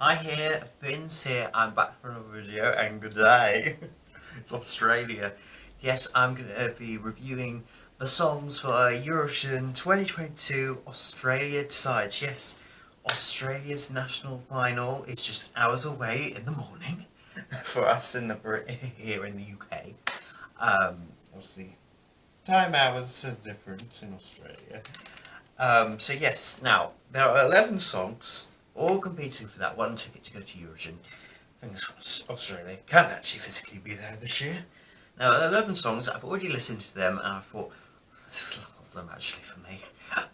Hi here, Finns here, I'm back for another video and good day. It's Australia. Yes, I'm going to be reviewing the songs for Eurovision 2022 Australia Decides. Yes, Australia's national final is just hours away in the morning for us in here in the UK. Obviously, time hours are different in Australia. So yes, now, there are 11 songs, all competing for that one ticket to go to Eurovision. Fingers crossed Australia can actually physically be there this year. Now, there are 11 songs, I've already listened to them, and I thought, this is a lot of them actually for me.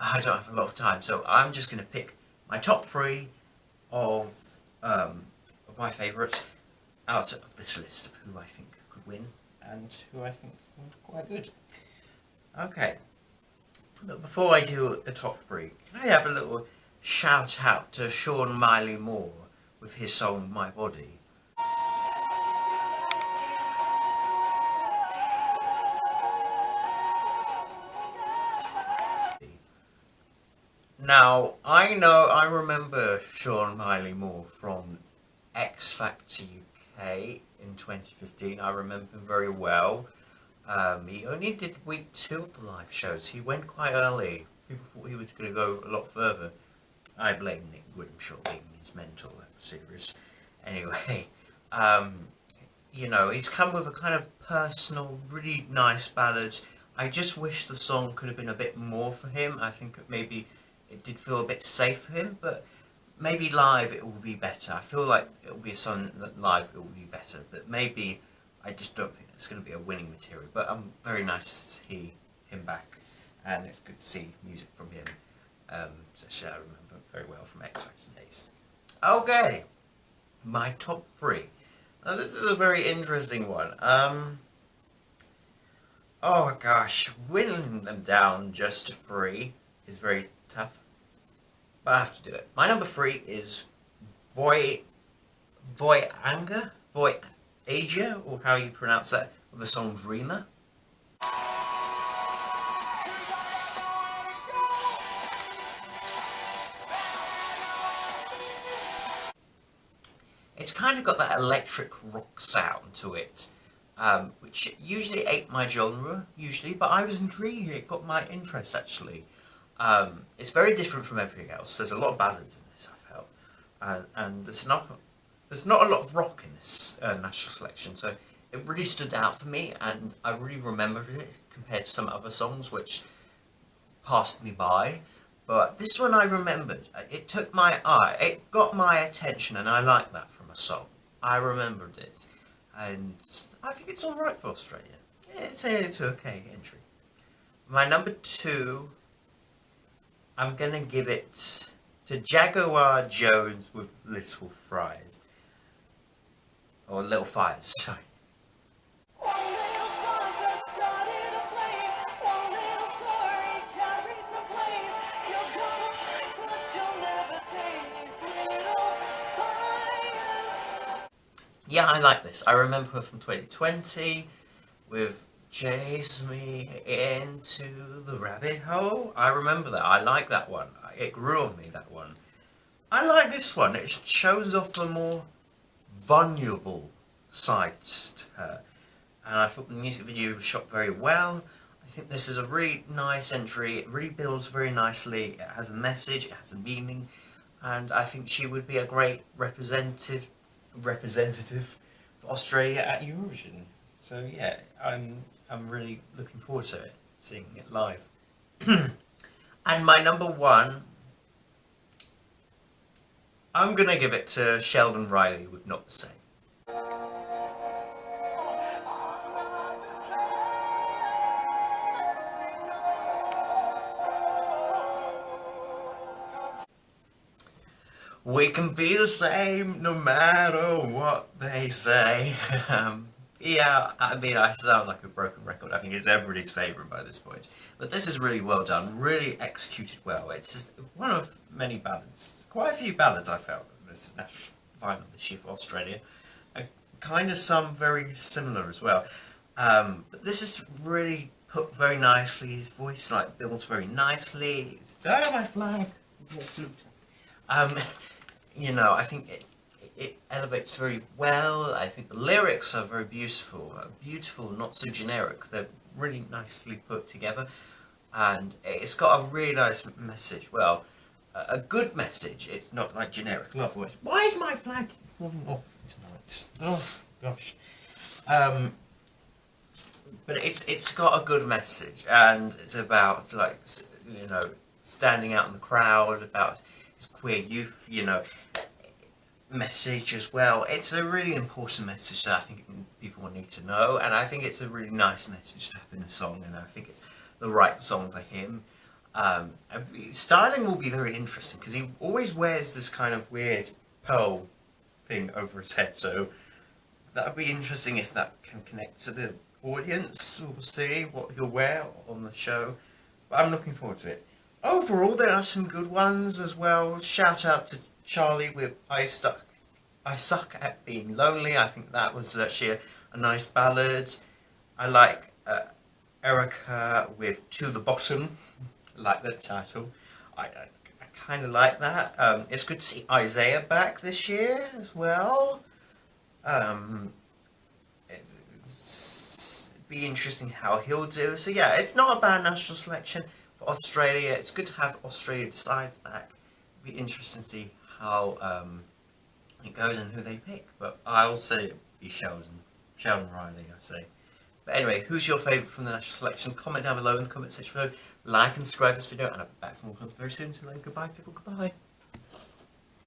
I don't have a lot of time, so I'm just going to pick my top 3 of my favourites out of this list of who I think could win, and who I think are quite good. Okay. But before I do the top 3, can I have a little shout out to Sean Miley Moore with his song My Body? Now, I remember Sean Miley Moore from X Factor UK in 2015. I remember him very well. He only did week 2 of the live shows. He went quite early. People thought he was going to go a lot further. I blame Nick Grimshaw being his mentor, that was serious. Anyway, he's come with a kind of personal, really nice ballad. I just wish the song could have been a bit more for him. I think maybe it did feel a bit safe for him, but maybe live it will be better. I feel like it will be a song that live it will be better, but maybe I just don't think it's going to be a winning material, but I'm very nice to see him back, and it's good to see music from him, especially I remember very well from X Factor days. Okay, my top 3. Now this is a very interesting one. Oh gosh, whittling them down just to 3 is very tough, but I have to do it. My number 3 is Asia, or how you pronounce that, of the song Dreamer. It's kind of got that electric rock sound to it, which usually ain't my genre, but I was intrigued, it got my interest actually. It's very different from everything else. There's a lot of ballads in this, I felt, and there's not a lot of rock in this national selection, so it really stood out for me, and I really remembered it compared to some other songs which passed me by. But this one I remembered. It took my eye, it got my attention, and I like that from a song. I remembered it, and I think it's alright for Australia. It's an okay entry. My number 2, I'm gonna give it to Jaguar Jones with Little Fries. Or Little Fires, sorry. Yeah, I like this. I remember her from 2020 with Chase Me Into the Rabbit Hole. I remember that. I like that one. It grew on me, that one. I like this one. It shows off the more vulnerable side to her, and I thought the music video was shot very well. I think this is a really nice entry. It really builds very nicely. It has a message, it has a meaning, and I think she would be a great representative for Australia at Eurovision. So yeah, I'm really looking forward to it, seeing it live. And my number 1, I'm gonna give it to Sheldon Riley with Not the Same. We can be the same no matter what they say. Yeah, I mean, I sound like a broken record. I think it's everybody's favourite by this point. But this is really well done, really executed well. It's one of many ballads. Quite a few ballads I felt in this national final this year for Australia. Kind of some very similar as well. But this is really put very nicely. His voice builds very nicely. My flag! I think it elevates very well. I think the lyrics are very beautiful, not so generic. They're really nicely put together, and it's got a really nice message. Well, a good message. It's not like generic love words. Why is my flag falling off tonight? Oh gosh. But it's got a good message, and it's about, like, you know, standing out in the crowd, about his queer youth, you know, message as well. It's a really important message that I think people will need to know, and I think it's a really nice message to have in a song, and I think it's the right song for him. Styling will be very interesting because he always wears this kind of weird pearl thing over his head, so that would be interesting if that can connect to the audience. We'll see what he'll wear on the show, but I'm looking forward to it. Overall, there are some good ones as well. Shout out to Charlie with I Suck at Being Lonely. I think that was actually a nice ballad. I like Erica with To the Bottom. I like that title. I kind of like that. It's good to see Isaiah back this year as well. It'd be interesting how he'll do. So yeah, it's not a bad national selection for Australia. It's good to have Australia decides back. It'd be interesting to see how it goes and who they pick. But I'll say it'd be Sheldon Riley, I say. But anyway, who's your favourite from the national selection? Comment down below in the comment section below. Like and subscribe this video, and I'll be back for more content very soon. So goodbye people, goodbye.